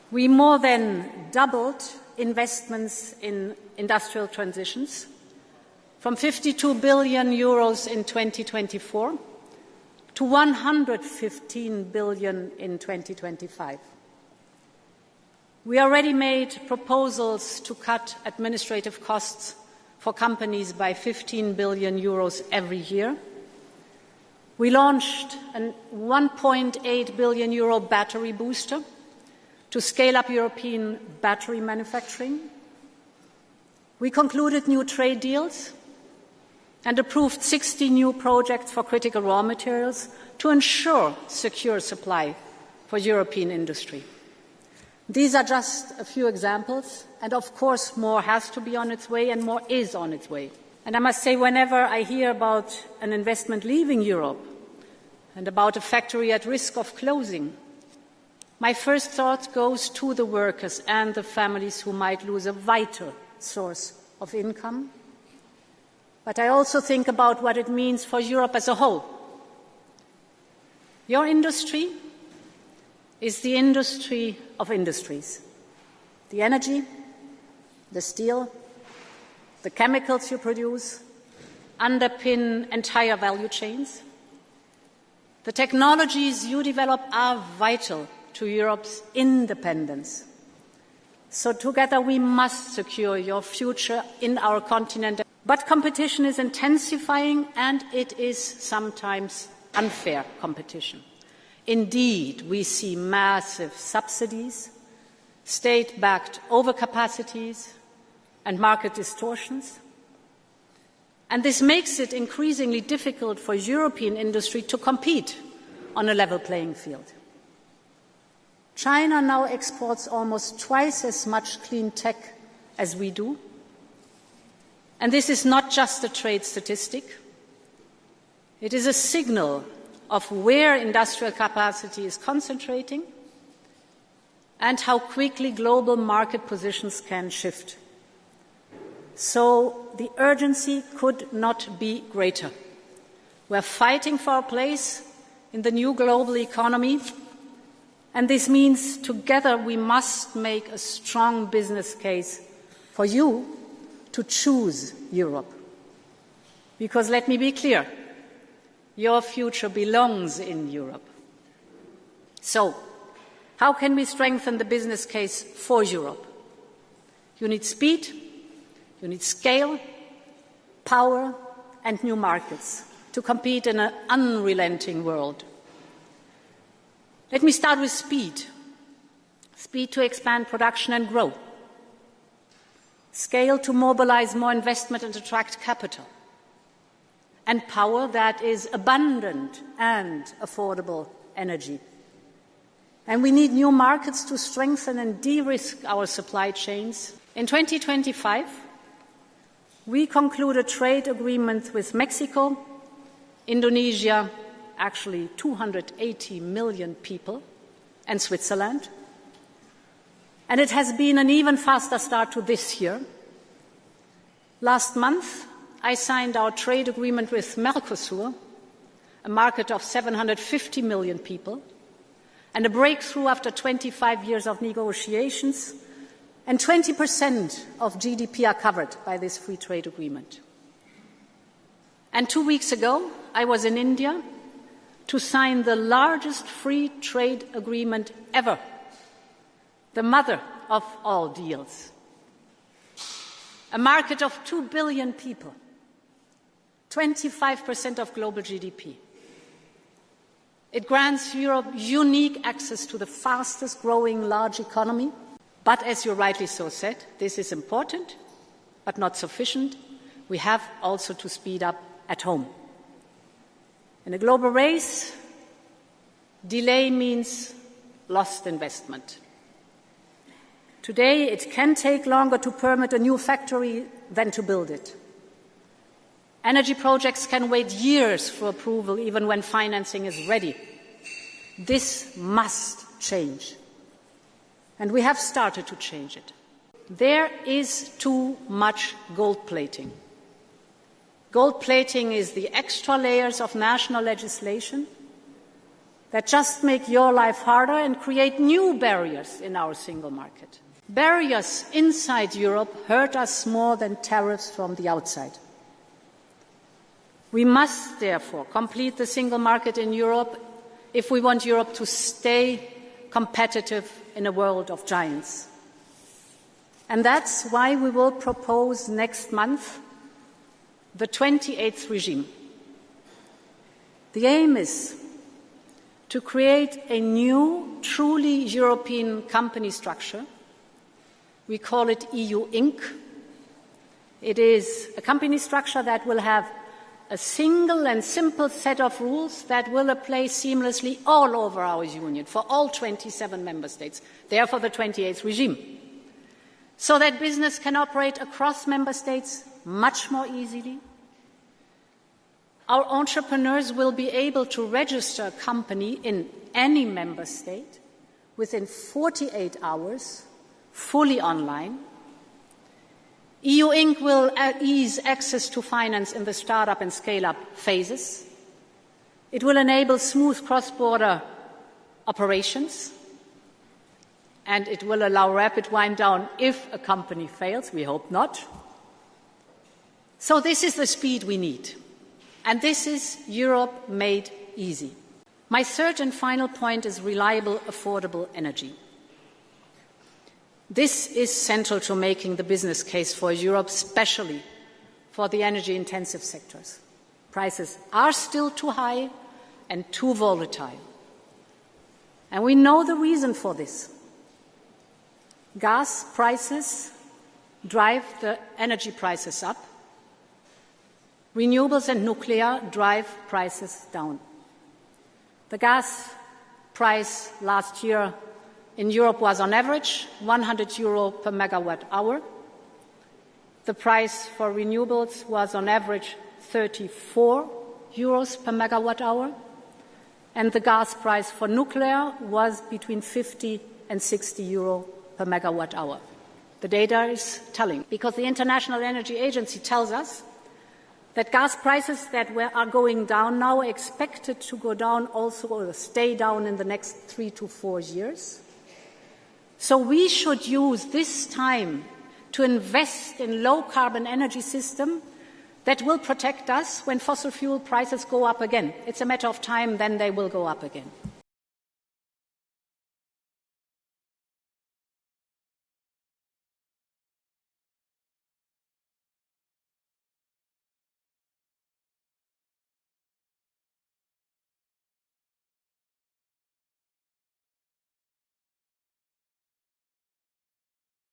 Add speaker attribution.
Speaker 1: We more than doubled investments in industrial transitions from 52 billion euros in 2024 to 115 billion in 2025. We already made proposals to cut administrative costs for companies by 15 billion euros every year. We launched a 1.8 billion euro battery booster to scale up European battery manufacturing. We concluded new trade deals and approved 60 new projects for critical raw materials to ensure secure supply for European industry. These are just a few examples, and of course more has to be on its way and more is on its way. And I must say, whenever I hear about an investment leaving Europe and about a factory at risk of closing, my first thought goes to the workers and the families who might lose a vital source of income. But I also think about what it means for Europe as a whole. Your industry is the industry of industries. The energy, the steel, the chemicals you produce underpin entire value chains. The technologies you develop are vital to Europe's independence. So together we must secure your future in our continent. But competition is intensifying, and it is sometimes unfair competition. Indeed, we see massive subsidies, state-backed overcapacities, and market distortions. And this makes it increasingly difficult for European industry to compete on a level playing field. China now exports almost twice as much clean tech as we do. And this is not just a trade statistic. It is a signal of where industrial capacity is concentrating and how quickly global market positions can shift. So the urgency could not be greater. We are fighting for our place in the new global economy, and this means together we must make a strong business case for you to choose Europe. Because let me be clear, your future belongs in Europe. So, how can we strengthen the business case for Europe? You need speed, you need scale, power, and new markets to compete in an unrelenting world. Let me start with speed. Speed to expand production and grow. Scale to mobilize more investment and attract capital. And power that is abundant and affordable energy. And we need new markets to strengthen and de-risk our supply chains. In 2025, we conclude a trade agreement with Mexico, Indonesia, actually 280 million people, and Switzerland. And it has been an even faster start to this year. Last month, I signed our trade agreement with Mercosur, a market of 750 million people, and a breakthrough after 25 years of negotiations, and 20% of GDP are covered by this free trade agreement. And 2 weeks ago, I was in India to sign the largest free trade agreement ever, the mother of all deals. A market of 2 billion people, 25% of global GDP. It grants Europe unique access to the fastest growing large economy. But as you rightly so said, this is important, but not sufficient. We have also to speed up at home. In a global race, delay means lost investment. Today, it can take longer to permit a new factory than to build it. Energy projects can wait years for approval, even when financing is ready. This must change. And we have started to change it. There is too much gold plating. Gold plating is the extra layers of national legislation that just make your life harder and create new barriers in our single market. Barriers inside Europe hurt us more than tariffs from the outside. We must therefore complete the single market in Europe if we want Europe to stay competitive in a world of giants. And that's why we will propose next month the 28th regime. The aim is to create a new, truly European company structure. We call it EU Inc. It is a company structure that will have a single and simple set of rules that will apply seamlessly all over our union, for all 27 member states, therefore the 28th regime, so that business can operate across member states much more easily. Our entrepreneurs will be able to register a company in any member state within 48 hours, fully online. EU Inc. will ease access to finance in the start-up and scale-up phases. It will enable smooth cross-border operations, and it will allow rapid wind-down if a company fails. We hope not. So this is the speed we need, and this is Europe made easy. My third and final point is reliable, affordable energy. This is central to making the business case for Europe, especially for the energy-intensive sectors. Prices are still too high and too volatile. And we know the reason for this. Gas prices drive the energy prices up. Renewables and nuclear drive prices down. The gas price last year in Europe was on average €100 per megawatt hour. The price for renewables was on average €34 per megawatt hour. And the gas price for nuclear was between €50 and €60 per megawatt hour. The data is telling, because the International Energy Agency tells us that gas prices that are going down now are expected to go down also, or stay down in the next 3 to 4 years. So we should use this time to invest in low-carbon energy system that will protect us when fossil fuel prices go up again. It's a matter of time, then they will go up again.